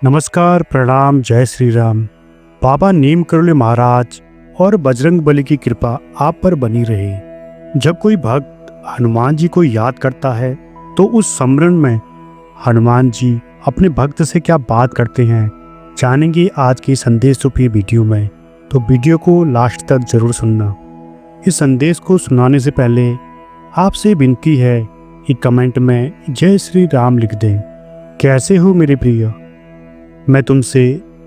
नमस्कार, प्रणाम, जय श्री राम। बाबा नीम करोली महाराज और बजरंग बली की कृपा आप पर बनी रहे। जब कोई भक्त हनुमान जी को याद करता है तो उस स्मरण में हनुमान जी अपने भक्त से क्या बात करते हैं, जानेंगे आज की संदेश रूपी वीडियो में। तो वीडियो को लास्ट तक जरूर सुनना। इस संदेश को सुनाने से पहले आपसे विनती है कि कमेंट में जय श्री राम लिख दें। कैसे हो मेरे प्रिय? मैं तुमसे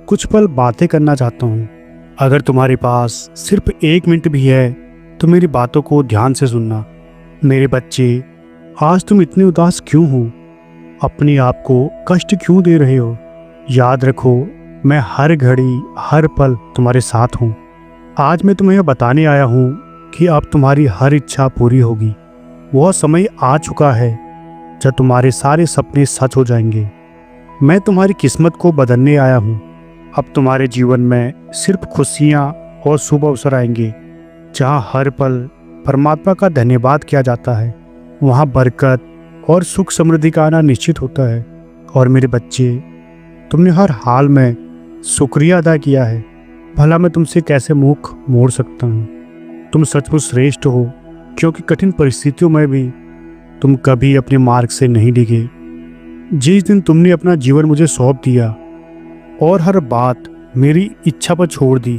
कुछ पल बातें करना चाहता हूँ। अगर तुम्हारे पास सिर्फ 1 मिनट भी है तो मेरी बातों को ध्यान से सुनना। मेरे बच्चे, आज तुम इतने उदास क्यों हो? अपने आप को कष्ट क्यों दे रहे हो? याद रखो, मैं हर घड़ी हर पल तुम्हारे साथ हूँ। आज मैं तुम्हें यह बताने आया हूँ कि अब तुम्हारी हर इच्छा पूरी होगी। वह समय आ चुका है जब तुम्हारे सारे सपने सच हो जाएंगे। मैं तुम्हारी किस्मत को बदलने आया हूँ। अब तुम्हारे जीवन में सिर्फ खुशियाँ और शुभ अवसर आएंगे। जहाँ हर पल परमात्मा का धन्यवाद किया जाता है, वहाँ बरकत और सुख समृद्धि का आना निश्चित होता है। और मेरे बच्चे, तुमने हर हाल में शुक्रिया अदा किया है। भला मैं तुमसे कैसे मुख मोड़ सकता हूँ? तुम सचमुच श्रेष्ठ हो, क्योंकि कठिन परिस्थितियों में भी तुम कभी अपने मार्ग से नहीं डिगे। जिस दिन तुमने अपना जीवन मुझे सौंप दिया और हर बात मेरी इच्छा पर छोड़ दी,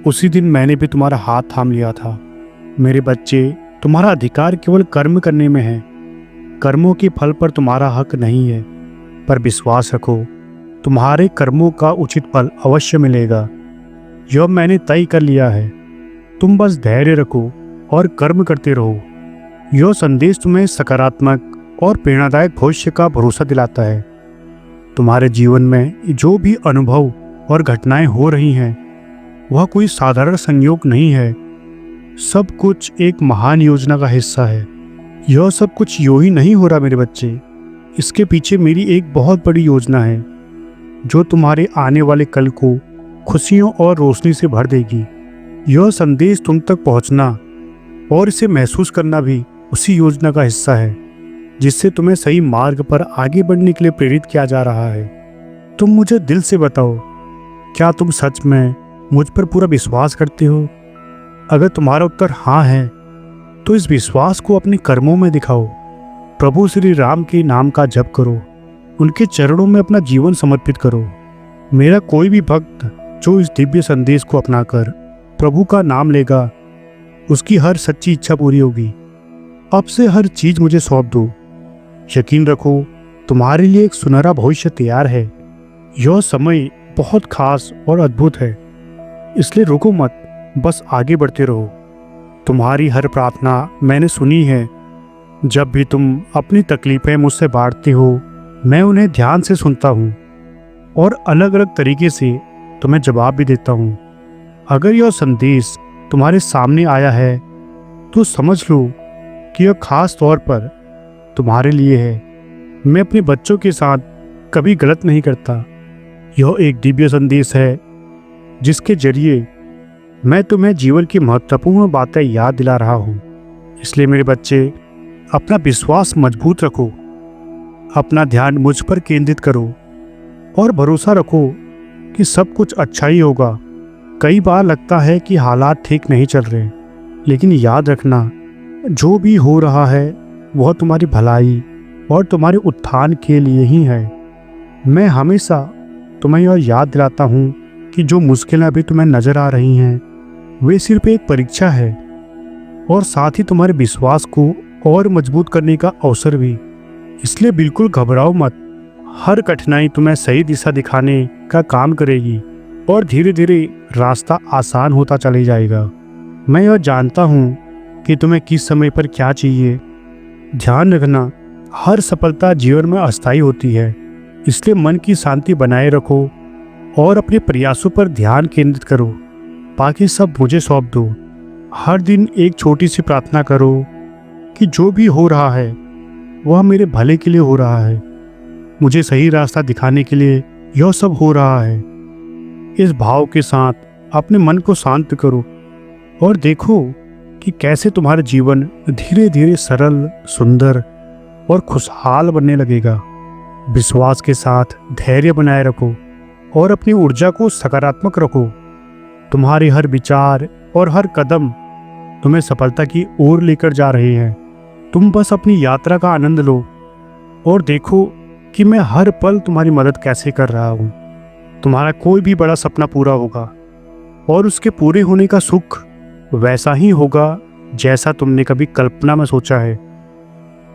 उसी दिन मैंने भी तुम्हारा हाथ थाम लिया था। मेरे बच्चे, तुम्हारा अधिकार केवल कर्म करने में है। कर्मों के फल पर तुम्हारा हक नहीं है, पर विश्वास रखो, तुम्हारे कर्मों का उचित फल अवश्य मिलेगा। यह मैंने तय कर लिया है। तुम बस धैर्य रखो और कर्म करते रहो। यह संदेश तुम्हें सकारात्मक और प्रेरणादायक भविष्य का भरोसा दिलाता है। तुम्हारे जीवन में जो भी अनुभव और घटनाएं हो रही हैं, वह कोई साधारण संयोग नहीं है। सब कुछ एक महान योजना का हिस्सा है। यह सब कुछ यूं ही नहीं हो रहा मेरे बच्चे। इसके पीछे मेरी एक बहुत बड़ी योजना है, जो तुम्हारे आने वाले कल को खुशियों और रोशनी से भर देगी। यह संदेश तुम तक पहुंचना और इसे महसूस करना भी उसी योजना का हिस्सा है, जिससे तुम्हें सही मार्ग पर आगे बढ़ने के लिए प्रेरित किया जा रहा है। तुम मुझे दिल से बताओ, क्या तुम सच में मुझ पर पूरा विश्वास करते हो? अगर तुम्हारा उत्तर हाँ है, तो इस विश्वास को अपने कर्मों में दिखाओ। प्रभु श्री राम के नाम का जप करो, उनके चरणों में अपना जीवन समर्पित करो। मेरा कोई भी भक्त जो इस दिव्य संदेश को अपनाकर प्रभु का नाम लेगा, उसकी हर सच्ची इच्छा पूरी होगी। अब से हर चीज मुझे सौंप दो। यकीन रखो, तुम्हारे लिए एक सुनहरा भविष्य तैयार है। यह समय बहुत खास और अद्भुत है, इसलिए रुको मत, बस आगे बढ़ते रहो। तुम्हारी हर प्रार्थना मैंने सुनी है। जब भी तुम अपनी तकलीफें मुझसे बांटते हो, मैं उन्हें ध्यान से सुनता हूँ और अलग अलग तरीके से तुम्हें जवाब भी देता हूँ। अगर यह संदेश तुम्हारे सामने आया है तो समझ लो कि यह खास तौर पर तुम्हारे लिए है। मैं अपने बच्चों के साथ कभी गलत नहीं करता। यह एक दिव्य संदेश है जिसके जरिए मैं तुम्हें जीवन की महत्वपूर्ण बातें याद दिला रहा हूँ। इसलिए मेरे बच्चे, अपना विश्वास मजबूत रखो, अपना ध्यान मुझ पर केंद्रित करो और भरोसा रखो कि सब कुछ अच्छा ही होगा। कई बार लगता है कि हालात ठीक नहीं चल रहे, लेकिन याद रखना, जो भी हो रहा है वह तुम्हारी भलाई और तुम्हारे उत्थान के लिए ही है। मैं हमेशा तुम्हें यह याद दिलाता हूँ कि जो मुश्किलें अभी तुम्हें नजर आ रही हैं, वे सिर्फ एक परीक्षा है और साथ ही तुम्हारे विश्वास को और मजबूत करने का अवसर भी। इसलिए बिल्कुल घबराओ मत। हर कठिनाई तुम्हें सही दिशा दिखाने का काम करेगी और धीरे धीरे रास्ता आसान होता चले जाएगा। मैं यह जानता हूँ कि तुम्हें किस समय पर क्या चाहिए। ध्यान रखना, हर सफलता जीवन में अस्थायी होती है, इसलिए मन की शांति बनाए रखो और अपने प्रयासों पर ध्यान केंद्रित करो। बाकी सब मुझे सौंप दो। हर दिन एक छोटी सी प्रार्थना करो कि जो भी हो रहा है वह मेरे भले के लिए हो रहा है। मुझे सही रास्ता दिखाने के लिए यह सब हो रहा है। इस भाव के साथ अपने मन को शांत करो और देखो कि कैसे तुम्हारा जीवन धीरे धीरे सरल, सुंदर और खुशहाल बनने लगेगा। विश्वास के साथ धैर्य बनाए रखो और अपनी ऊर्जा को सकारात्मक रखो। तुम्हारे हर विचार और हर कदम तुम्हें सफलता की ओर लेकर जा रहे हैं। तुम बस अपनी यात्रा का आनंद लो और देखो कि मैं हर पल तुम्हारी मदद कैसे कर रहा हूँ। तुम्हारा कोई भी बड़ा सपना पूरा होगा और उसके पूरे होने का सुख वैसा ही होगा जैसा तुमने कभी कल्पना में सोचा है।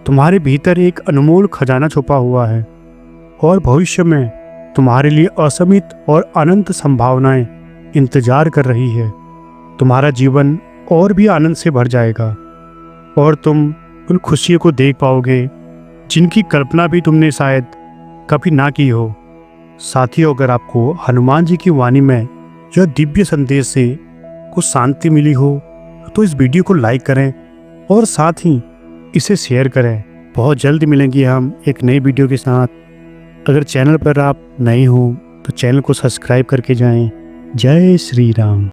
तुम्हारे भीतर एक अनमोल खजाना छुपा हुआ है और भविष्य में तुम्हारे लिए असीमित और अनंत संभावनाएं इंतजार कर रही है। तुम्हारा जीवन और भी आनंद से भर जाएगा और तुम उन खुशियों को देख पाओगे जिनकी कल्पना भी तुमने शायद कभी ना की हो। साथियों, अगर आपको हनुमान जी की वाणी में यह दिव्य संदेश से कुछ शांति मिली हो तो इस वीडियो को लाइक करें और साथ ही इसे शेयर करें। बहुत जल्द मिलेंगे हम एक नई वीडियो के साथ। अगर चैनल पर आप नए हो तो चैनल को सब्सक्राइब करके जाएं। जय श्री राम।